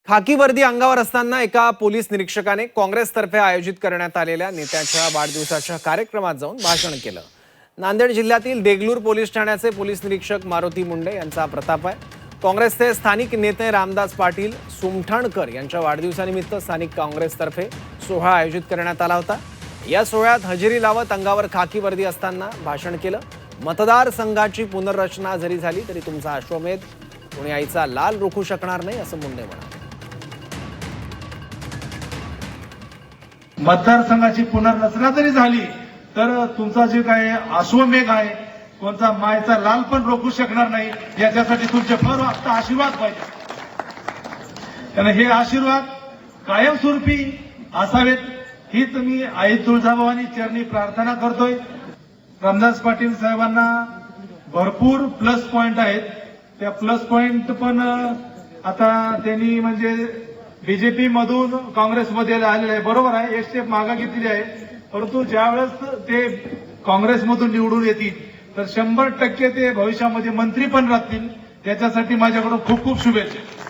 खाकी वर्दी अंगावर असताना एका पोलीस निरीक्षकाने काँग्रेसतर्फे आयोजित करण्यात आलेल्या नेत्याच्या वाढदिवसाच्या कार्यक्रमात जाऊन भाषण केलं। नांदेड जिल्ह्यातील देगलूर पोलीस ठाण्याचे पोलीस निरीक्षक मारुती मुंडे यांचा प्रताप आहे। काँग्रेसचे स्थानिक नेते रामदास पाटील सुमठाणकर यांच्या वाढदिवसानिमित्त स्थानिक काँग्रेसतर्फे सोहळा आयोजित करण्यात आला होता। या सोहळ्यात हजेरी लावत अंगावर खाकी वर्दी असताना भाषण केलं। मतदारसंघाची पुनर्रचना जरी झाली तरी तुमचा अश्वमेध कोणी आईचा लाल रोखू शकणार नाही असं मुंडे म्हणाले। मतदारसंघाची पुनर्रचना जरी झाली तर तुमचा जे काय अश्वमेघ आहे कोणता मायचा लाल पण रोखू शकणार नाही। याच्यासाठी तुमचे फक्त आशीर्वाद पाहिजे आणि हे आशीर्वाद कायमस्वरूपी असावेत हीच मी आई तुळजाभवानी चरणी प्रार्थना करतोय। रामदास पाटील साहेबांना भरपूर प्लस पॉइंट आहेत। त्या प्लस पॉइंट पण आता त्यांनी म्हणजे बीजेपी मधून काँग्रेसमध्ये आलेले आहे, बरोबर आहे, एक स्टेप मागे घेतलेली आहे। परंतु ज्यावेळेस ते काँग्रेसमधून निवडून येतील तर 100% ते भविष्यामध्ये मंत्री पण राहतील। त्याच्यासाठी माझ्याकडून खूप खूप शुभेच्छा।